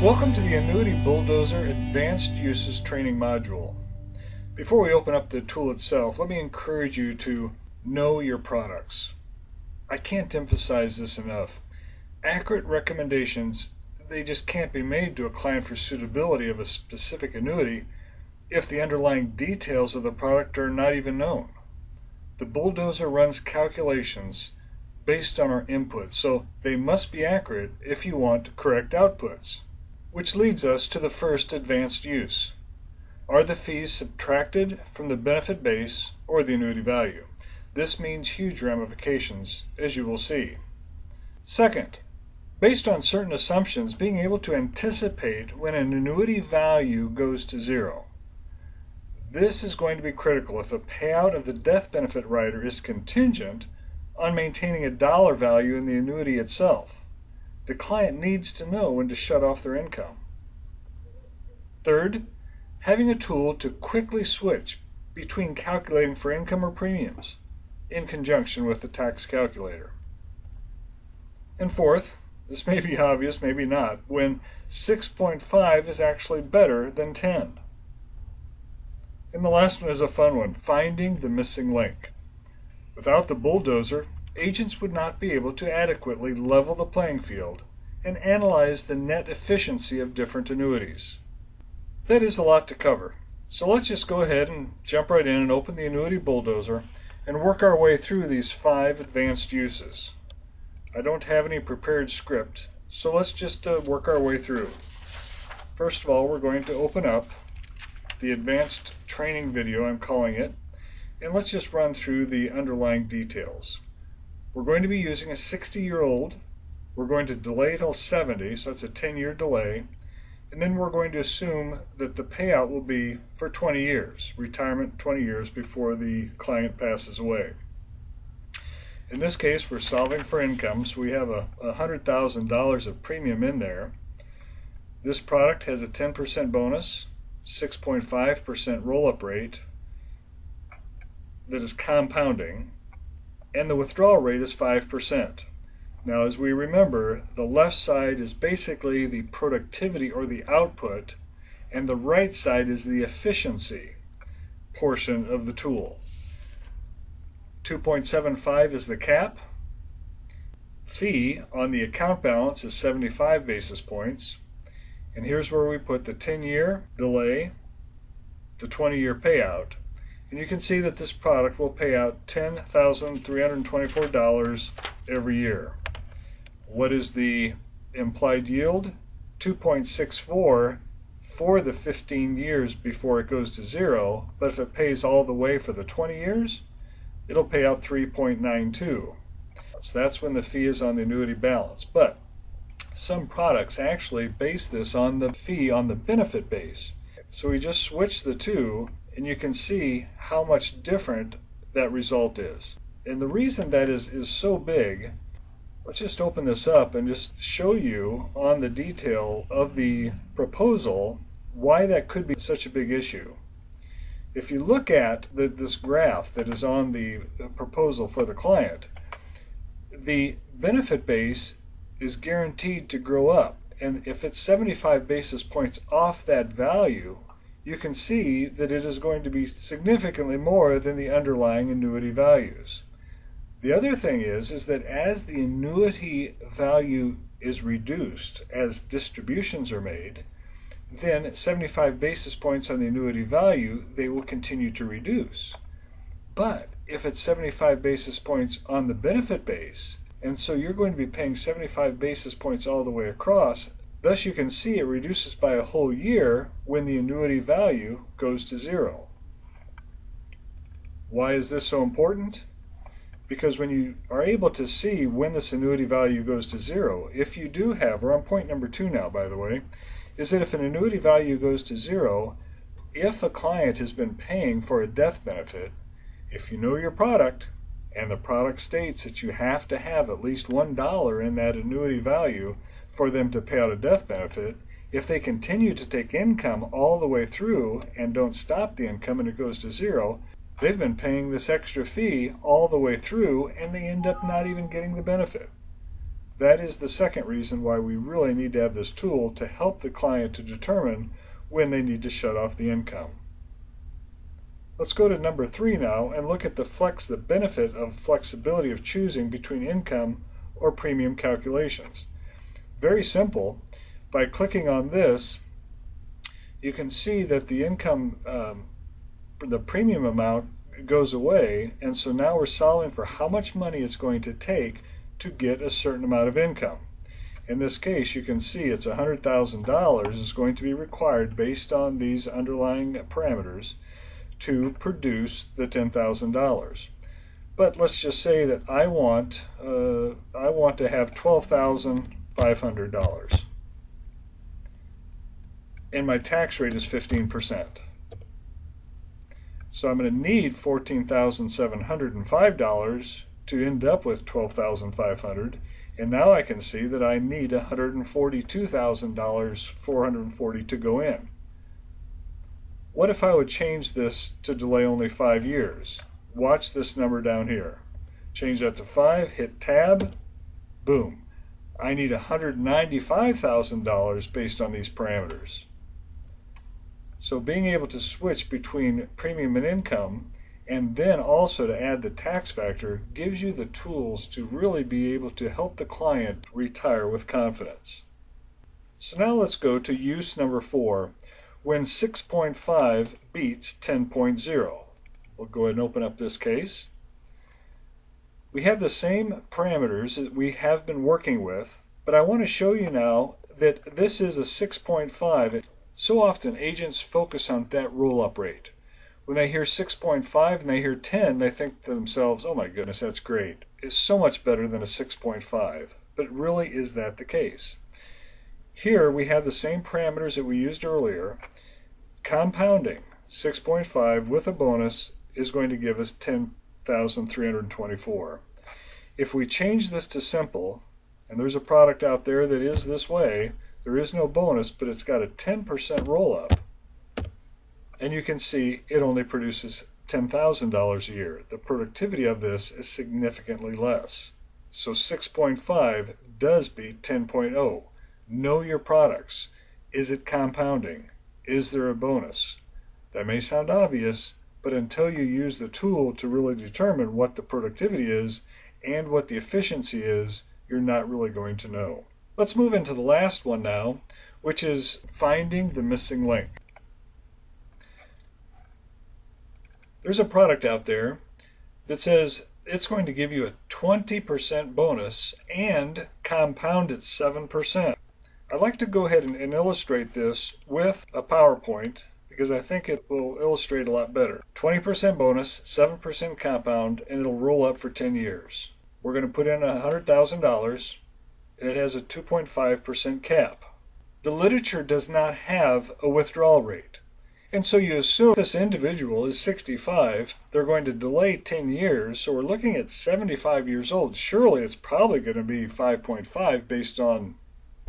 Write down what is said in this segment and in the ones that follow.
Welcome to the Annuity BullDozer Advanced Uses Training Module. Before we open up the tool itself, let me encourage you to know your products. I can't emphasize this enough. Accurate recommendations, they just can't be made to a client for suitability of a specific annuity if the underlying details of the product are not even known. The BullDozer runs calculations based on our inputs, so they must be accurate if you want correct outputs. Which leads us to the first advanced use. Are the fees subtracted from the benefit base or the annuity value? This means huge ramifications, as you will see. Second, based on certain assumptions, being able to anticipate when an annuity value goes to zero. This is going to be critical if the payout of the death benefit rider is contingent on maintaining a dollar value in the annuity itself. The client needs to know when to shut off their income. Third, having a tool to quickly switch between calculating for income or premiums in conjunction with the tax calculator. And fourth, this may be obvious, maybe not, when 6.5 is actually better than 10. And the last one is a fun one, finding the missing link. Without the BullDozer, agents would not be able to adequately level the playing field and analyze the net efficiency of different annuities. That is a lot to cover, so let's just go ahead and jump right in and open the Annuity BullDozer and work our way through these 5 advanced uses. I don't have any prepared script, so let's just work our way through. First of all, we're going to open up the advanced training video, I'm calling it, and let's just run through the underlying details. We're going to be using a 60-year-old. We're going to delay till 70, so that's a 10-year delay. And then we're going to assume that the payout will be for 20 years, retirement 20 years before the client passes away. In this case, we're solving for income, so we have $100,000 of premium in there. This product has a 10% bonus, 6.5% roll-up rate that is compounding, and the withdrawal rate is 5%. Now, as we remember, the left side is basically the productivity or the output, and the right side is the efficiency portion of the tool. 2.75 is the cap. Fee on the account balance is 75 basis points. And here's where we put the 10-year delay, the 20-year payout. And you can see that this product will pay out $10,324 every year. What is the implied yield? 2.64 for the 15 years before it goes to zero, but if it pays all the way for the 20 years, it'll pay out 3.92. So that's when the fee is on the annuity balance. But some products actually base this on the fee on the benefit base. So we just switch the two, and you can see how much different that result is. And the reason that is so big, let's just open this up and just show you on the detail of the proposal why that could be such a big issue. If you look at this graph that is on the proposal for the client, the benefit base is guaranteed to grow up. And if it's 75 basis points off that value, you can see that it is going to be significantly more than the underlying annuity values. The other thing is that as the annuity value is reduced, as distributions are made, then 75 basis points on the annuity value, they will continue to reduce. But if it's 75 basis points on the benefit base, and so you're going to be paying 75 basis points all the way across, thus you can see it reduces by a whole year when the annuity value goes to zero. Why is this so important? Because when you are able to see when this annuity value goes to zero, if you do have, we're on point number 2 now by the way, is that if an annuity value goes to zero, if a client has been paying for a death benefit, if you know your product, and the product states that you have to have at least $1 in that annuity value for them to pay out a death benefit, if they continue to take income all the way through and don't stop the income and it goes to zero, they've been paying this extra fee all the way through and they end up not even getting the benefit. That is the second reason why we really need to have this tool to help the client to determine when they need to shut off the income. Let's go to number 3 now and look at the benefit of flexibility of choosing between income or premium calculations. Very simple. By clicking on this, you can see that the income, the premium amount goes away, and so now we're solving for how much money it's going to take to get a certain amount of income. In this case, you can see it's $100,000 is going to be required based on these underlying parameters to produce the $10,000. But let's just say that I want to have $12,500, and my tax rate is 15%. So I'm going to need $14,705 to end up with $12,500, and now I can see that I need $142,440 to go in. What if I would change this to delay only 5 years? Watch this number down here. Change that to 5, hit tab, boom. I need $195,000 based on these parameters. So being able to switch between premium and income, and then also to add the tax factor, gives you the tools to really be able to help the client retire with confidence. So now let's go to use number 4, when 6.5 beats 10.0. We'll go ahead and open up this case. We have the same parameters that we have been working with, but I want to show you now that this is a 6.5. So often agents focus on that roll-up rate. When they hear 6.5 and they hear 10, they think to themselves, oh my goodness, that's great. It's so much better than a 6.5. But really, is that the case? Here we have the same parameters that we used earlier. Compounding 6.5 with a bonus is going to give us 10,324. If we change this to simple, and there's a product out there that is this way, there is no bonus, but it's got a 10% roll-up. And you can see it only produces $10,000 a year. The productivity of this is significantly less. So 6.5 does beat 10.0. Know your products. Is it compounding? Is there a bonus? That may sound obvious, but until you use the tool to really determine what the productivity is and what the efficiency is, you're not really going to know. Let's move into the last one now, which is finding the missing link. There's a product out there that says it's going to give you a 20% bonus and compound at 7%. I'd like to go ahead and illustrate this with a PowerPoint because I think it will illustrate a lot better. 20% bonus, 7% compound, and it'll roll up for 10 years. We're going to put in $100,000. And it has a 2.5% cap. The literature does not have a withdrawal rate. And so you assume this individual is 65, they're going to delay 10 years, so we're looking at 75 years old. Surely it's probably going to be 5.5 based on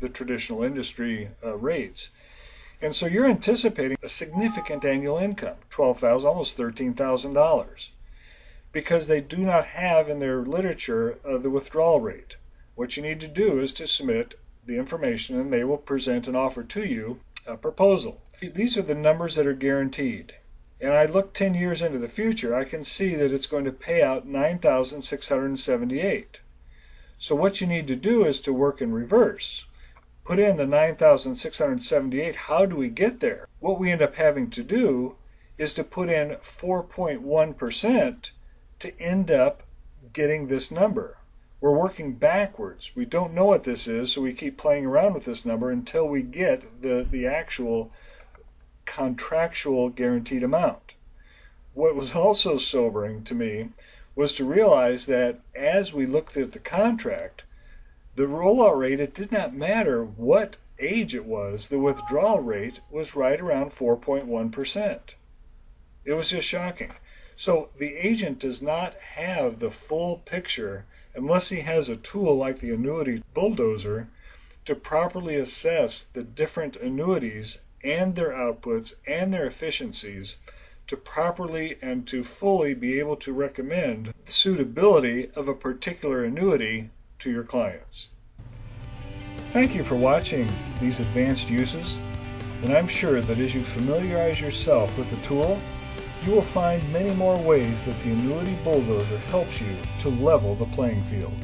the traditional industry rates. And so you're anticipating a significant annual income, $12,000, almost $13,000, because they do not have in their literature the withdrawal rate. What you need to do is to submit the information and they will present and offer to you a proposal. These are the numbers that are guaranteed. And I look 10 years into the future, I can see that it's going to pay out $9,678. So what you need to do is to work in reverse. Put in the $9,678. How do we get there? What we end up having to do is to put in 4.1% to end up getting this number. We're working backwards. We don't know what this is, so we keep playing around with this number until we get the actual contractual guaranteed amount. What was also sobering to me was to realize that as we looked at the contract, the rollout rate, it did not matter what age it was, the withdrawal rate was right around 4.1%. It was just shocking. So the agent does not have the full picture unless he has a tool like the Annuity BullDozer to properly assess the different annuities and their outputs and their efficiencies to properly and to fully be able to recommend the suitability of a particular annuity to your clients. Thank you for watching these advanced uses, and I'm sure that as you familiarize yourself with the tool, you will find many more ways that the Annuity BullDozer helps you to level the playing field.